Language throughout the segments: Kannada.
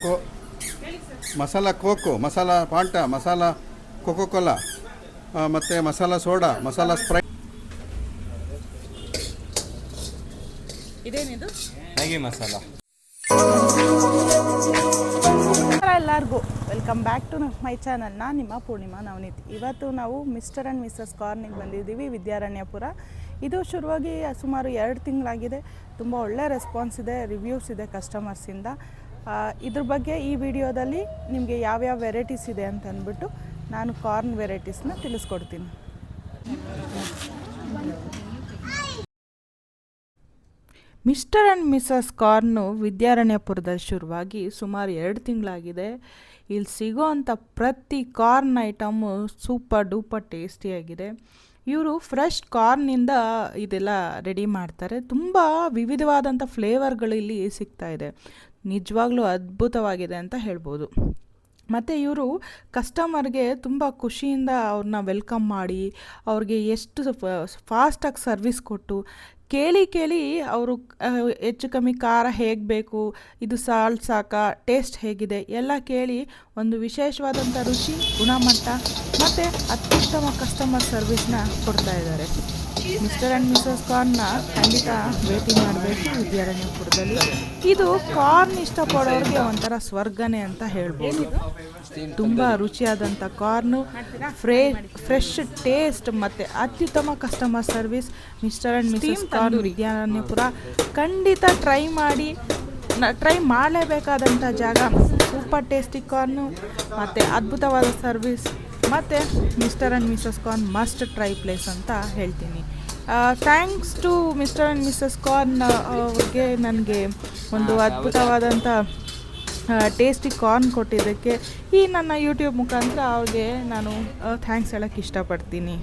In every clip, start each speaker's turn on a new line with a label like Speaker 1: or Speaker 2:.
Speaker 1: ಕೋ masala coco, masala Fanta, masala Coca Cola ಮತ್ತು ಮಸಾಲ ಸೋಡಾ, ಮಸಾಲ ಸ್ಪ್ರೈಟ್.
Speaker 2: ಇದೇನಿದು?
Speaker 3: ಮ್ಯಾಗಿ ಮಸಾಲ.
Speaker 2: ಎಲ್ಲರಿಗೂ welcome back to my channel. ನಾನು ನಿಮ್ಮ ಪೂರ್ಣಿಮಾ ನವನೀತ್. ಇವತ್ತು ನಾವು ಮಿಸ್ಟರ್ ಆ್ಯಂಡ್ ಮಿಸ್ಸಸ್ ಕಾರ್ನಿಗೆ ಬಂದಿದ್ದೀವಿ, ವಿದ್ಯಾರಣ್ಯಪುರ. ಇದು ಶುರುವಾಗಿ ಸುಮಾರು 2 ತಿಂಗಳಾಗಿದೆ. ತುಂಬ ಒಳ್ಳೆ ರೆಸ್ಪಾನ್ಸ್ ಇದೆ, ರಿವ್ಯೂಸ್ ಇದೆ ಕಸ್ಟಮರ್ಸಿಂದ. ಇದ್ರ ಬಗ್ಗೆ ಈ ವಿಡಿಯೋದಲ್ಲಿ ನಿಮಗೆ ಯಾವ್ಯಾವ ವೆರೈಟೀಸ್ ಇದೆ ಅಂತ ಅಂದ್ಬಿಟ್ಟು ನಾನು ಕಾರ್ನ್ ವೆರೈಟೀಸ್ನ ತಿಳಿಸ್ಕೊಡ್ತೀನಿ. ಮಿಸ್ಟರ್ ಆ್ಯಂಡ್ ಮಿಸ್ಸಸ್ ಕಾರ್ನು ವಿದ್ಯಾರಣ್ಯಪುರದಲ್ಲಿ ಶುರುವಾಗಿ ಸುಮಾರು 2 ತಿಂಗಳಾಗಿದೆ. ಇಲ್ಲಿ ಸಿಗೋವಂಥ ಪ್ರತಿ ಕಾರ್ನ್ ಐಟಮು ಸೂಪರ್ ಡೂಪರ್ ಟೇಸ್ಟಿಯಾಗಿದೆ. ಇವರು ಫ್ರೆಶ್ ಕಾರ್ನಿಂದ ಇದೆಲ್ಲ ರೆಡಿ ಮಾಡ್ತಾರೆ. ತುಂಬ ವಿವಿಧವಾದಂಥ ಫ್ಲೇವರ್ಗಳು ಇಲ್ಲಿ ಸಿಗ್ತಾಯಿದೆ. ನಿಜವಾಗ್ಲೂ ಅದ್ಭುತವಾಗಿದೆ ಅಂತ ಹೇಳ್ಬೋದು. ಮತ್ತು ಇವರು ಕಸ್ಟಮರ್ಗೆ ತುಂಬ ಖುಷಿಯಿಂದ ಅವ್ರನ್ನ ವೆಲ್ಕಮ್ ಮಾಡಿ ಅವ್ರಿಗೆ ಎಷ್ಟು ಫಾಸ್ಟಾಗಿ ಸರ್ವಿಸ್ ಕೊಟ್ಟು ಕೇಳಿ ಅವರು ಹೆಚ್ಚು ಕಮ್ಮಿ ಖಾರ ಹೇಗೆ ಬೇಕು, ಇದು ಸಾಲ್ಟ್ ಸಾಕಾ, ಟೇಸ್ಟ್ ಹೇಗಿದೆ ಎಲ್ಲ ಕೇಳಿ ಒಂದು ವಿಶೇಷವಾದಂಥ ರುಚಿ, ಗುಣಮಟ್ಟ ಮತ್ತು ಅತ್ಯುತ್ತಮ ಕಸ್ಟಮರ್ ಸರ್ವಿಸ್ನ ಕೊಡ್ತಾ ಇದ್ದಾರೆ. ಮಿಸ್ಟರ್ ಆ್ಯಂಡ್ ಮಿಸ್ಸಸ್ ಕಾರ್ನ್ನ ಖಂಡಿತ ಭೇಟಿ ಮಾಡಬೇಕು ವಿದ್ಯಾರಣ್ಯಪುರದಲ್ಲಿ. ಇದು ಕಾರ್ನ್ ಇಷ್ಟಪಡೋರಿಗೆ ಒಂಥರ ಸ್ವರ್ಗನೇ ಅಂತ ಹೇಳ್ಬೋದು. ತುಂಬ ರುಚಿಯಾದಂಥ ಕಾರ್ನು, ಫ್ರೆಶ್ ಟೇಸ್ಟ್ ಮತ್ತು ಅತ್ಯುತ್ತಮ customer service. Mister and missus Corn Vidyaranyapura ಖಂಡಿತ ಟ್ರೈ ಮಾಡಲೇಬೇಕಾದಂಥ ಜಾಗ. ಸೂಪರ್ ಟೇಸ್ಟಿ ಕಾರ್ನು ಮತ್ತು ಅದ್ಭುತವಾದ ಸರ್ವಿಸ್ ಮತ್ತು mister and missus Corn must try place ಅಂತ ಹೇಳ್ತೀನಿ. Thanks to mister and missus Corn ಅವ್ರಿಗೆ ನನಗೆ ಒಂದು ಅದ್ಭುತವಾದಂಥ ಟೇಸ್ಟಿ ಕಾರ್ನ್ ಕೊಟ್ಟಿದ್ದಕ್ಕೆ ಈ ನನ್ನ ಯೂಟ್ಯೂಬ್ ಮುಖಾಂತರ ಅವ್ರಿಗೆ ನಾನು ಥ್ಯಾಂಕ್ಸ್ ಹೇಳೋಕ್ಕೆ ಇಷ್ಟಪಡ್ತೀನಿ.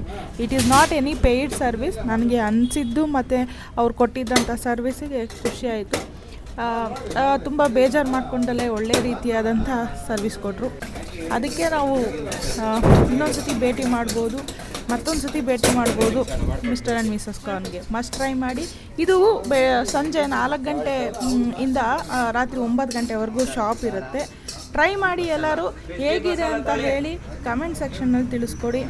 Speaker 2: It is not any paid service. ನನಗೆ ಅನಿಸಿದ್ದು ಮತ್ತು ಅವ್ರು ಕೊಟ್ಟಿದ್ದಂಥ ಸರ್ವಿಸಿಗೆ ಖುಷಿಯಾಯಿತು. ತುಂಬ ಬೇಜಾರು ಮಾಡಿಕೊಂಡಲ್ಲೇ ಒಳ್ಳೆ ರೀತಿಯಾದಂಥ ಸರ್ವಿಸ್ ಕೊಟ್ಟರು. ಅದಕ್ಕೆ ನಾವು ಇನ್ನೊಂದು ಸತಿ ಭೇಟಿ ಮಾಡ್ಬೋದು, ಮತ್ತೊಂದು ಸತಿ ಭೇಟಿ ಮಾಡ್ಬೋದು ಮಿಸ್ಟರ್ ಆ್ಯಂಡ್ ಮಿಸ್ಸಸ್ ಕಾರ್ನ್ಗೆ. ಮಸ್ಟ್ ಟ್ರೈ ಮಾಡಿ. ಇದು ಸಂಜೆ 4 ಗಂಟೆ ಇಂದ ರಾತ್ರಿ 9 ಗಂಟೆವರೆಗೂ ಶಾಪ್ ಇರುತ್ತೆ. ಟ್ರೈ ಮಾಡಿ. ಎಲ್ಲರೂ ಹೇಗಿದೆ ಅಂತ ಹೇಳಿ ಕಮೆಂಟ್ ಸೆಕ್ಷನ್ನಲ್ಲಿ ತಿಳಿಸ್ಕೊಡಿ.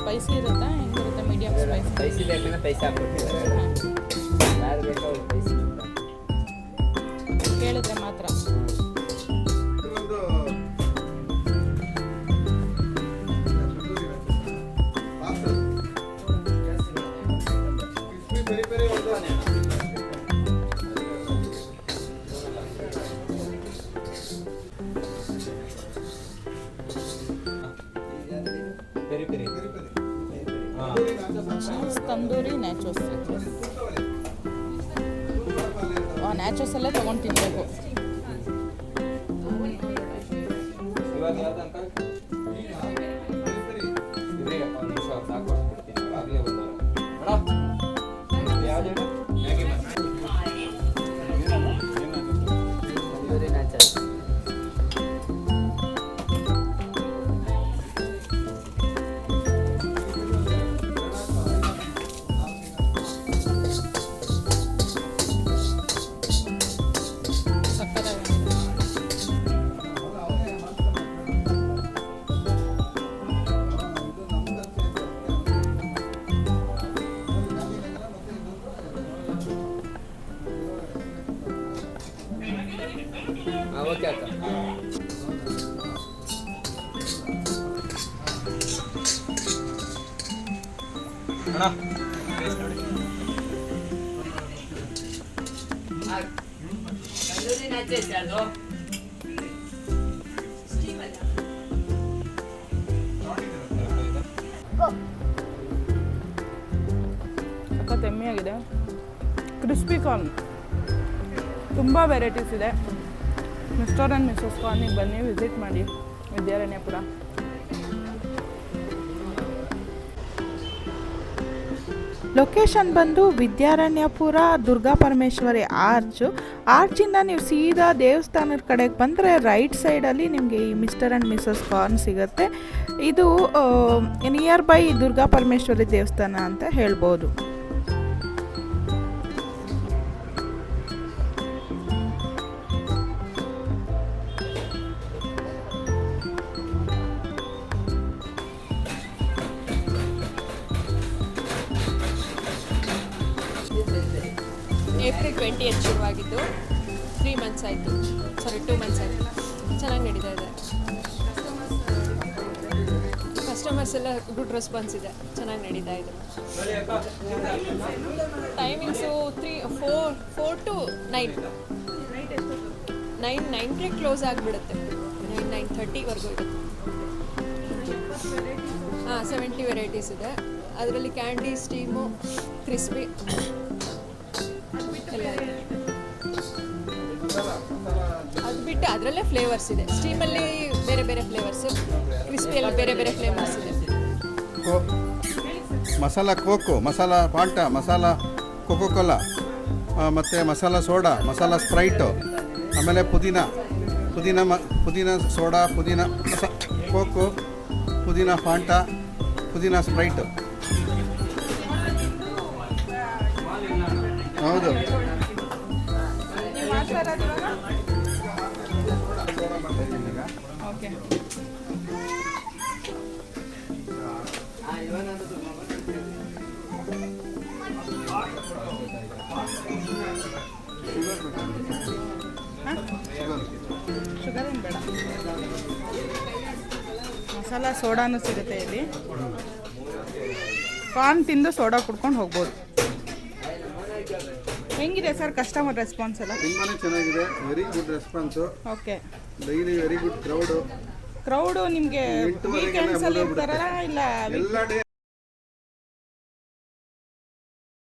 Speaker 2: ಸ್ಪೈಸಿ ಇರುತ್ತಾ? ಹೆಂಗಿರುತ್ತೆ? ಮೀಡಿಯಂ ಸ್ಪೈಸಿ
Speaker 3: ಬೇಕಂದ್ರೆ ಪೈಸೆ ಹಾಕ್ಬಿಡ್ತೀವಿ. ಯಾರು ಬೇಕೋ ಪೈಸೆ
Speaker 2: ಕೇಳಿದ್ರೆ ಮಾತ್ರ. ತಂದೂರಿ ನ್ಯಾಚೋಸ್. ನ್ಯಾಚೋಸ್ ಎಲ್ಲ ತೊಗೊಂಡು ತಿನ್ನಬೇಕು.
Speaker 3: ಓಕೆ ಅಕ್ಕ. ಅಣ್ಣ
Speaker 2: ಸಖತ್ ಎಮ್ಮೆಯಾಗಿದೆ. ಕ್ರಿಸ್ಪಿ ಕಾರ್ನ್ ತುಂಬ ವೆರೈಟೀಸ್ ಇದೆ. ಮಿಸ್ಟರ್ ಆ್ಯಂಡ್ ಮಿಸಸ್ ಕಾರ್ನಿಗೆ ಬನ್ನಿ, ವಿಸಿಟ್ ಮಾಡಿ ವಿದ್ಯಾರಣ್ಯಪುರ. ಲೊಕೇಶನ್ ಬಂದು ವಿದ್ಯಾರಣ್ಯಪುರ ದುರ್ಗಾ ಪರಮೇಶ್ವರಿ ಆರ್ಚಿಂದ ನೀವು ಸೀದಾ ದೇವಸ್ಥಾನದ ಕಡೆಗೆ ಬಂದರೆ ರೈಟ್ ಸೈಡಲ್ಲಿ ನಿಮಗೆ ಈ ಮಿಸ್ಟರ್ ಆ್ಯಂಡ್ ಮಿಸಸ್ ಕಾರ್ನ್ ಸಿಗುತ್ತೆ. ಇದು ನಿಯರ್ ಬೈ ದುರ್ಗಾ ಪರಮೇಶ್ವರಿ ದೇವಸ್ಥಾನ ಅಂತ ಹೇಳ್ಬೋದು.
Speaker 4: ಏಪ್ರಿಲ್ 20th ಶುರುವಾಗಿದ್ದು 3 ಮಂತ್ಸ್ ಆಯಿತು, 2 ಮಂತ್ಸ್ ಆಯಿತು. ಚೆನ್ನಾಗಿ ನಡೀತಾ ಇದೆ. ಕಸ್ಟಮರ್ಸ್ ಎಲ್ಲ ಗುಡ್ ರೆಸ್ಪಾನ್ಸ್ ಇದೆ, ಚೆನ್ನಾಗಿ ನಡೀತಾ ಇದೆ. Timings 4 to 9. 9ಗೆ ಕ್ಲೋಸ್ ಆಗಿಬಿಡುತ್ತೆ. 9:30ವರೆಗೂ ಇರುತ್ತೆ. 70 ವೆರೈಟೀಸ್ ಇದೆ. ಅದರಲ್ಲಿ ಕ್ಯಾಂಡಿ, ಸ್ಟೀಮು, ಕ್ರಿಸ್ಪಿ ಎಲ್ಲ ಇದೆ. ಅದು ಬಿಟ್ಟು ಅದರಲ್ಲೇ ಫ್ಲೇವರ್ಸ್ ಇದೆ. ಸ್ಟೀಮಲ್ಲಿ ಬೇರೆ ಬೇರೆ ಫ್ಲೇವರ್ಸು, ಕ್ರಿಸ್ಪಿಯಲ್ಲಿ ಬೇರೆ ಬೇರೆ ಫ್ಲೇವರ್ಸ್ ಇದೆ.
Speaker 1: Masala coco, masala Fanta, masala Coca Cola, ಮತ್ತು ಮಸಾಲ ಸೋಡಾ, ಮಸಾಲ ಸ್ಪ್ರೈಟು, ಆಮೇಲೆ ಪುದೀನ ಸೋಡಾ, ಪುದೀನ ಕೋಕೋ, ಪುದೀನ ಫಾಂಟ, ಪುದೀನ ಸ್ಪ್ರೈಟು. ಹೌದು.
Speaker 2: ಓಕೆ. ಶುಗರ್ ಏನು ಬೇಡ. ಮಸಾಲ ಸೋಡಾನು ಸಿಗುತ್ತೆ ಇಲ್ಲಿ. ಕಾರ್ನ್ ತಿಂದು ಸೋಡಾ ಕುಡ್ಕೊಂಡು ಹೋಗ್ಬೋದು. ಹೆಂಗಿದೆ ಸರ್ ಕಸ್ಟಮರ್ ರೆಸ್ಪಾನ್ಸ್ ಎಲ್ಲ?
Speaker 1: ತುಂಬಾ ಚೆನ್ನಾಗಿದೆ, very good response.
Speaker 2: Okay.
Speaker 1: Daily very good crowd
Speaker 2: ನಿಮಗೆ ವೀಕೆಂಡ್ಸಲ್ಲಿ ಇರ್ತಾರಲ್ಲ ಇಲ್ಲ
Speaker 1: ಎಲ್ಲ ಡೇ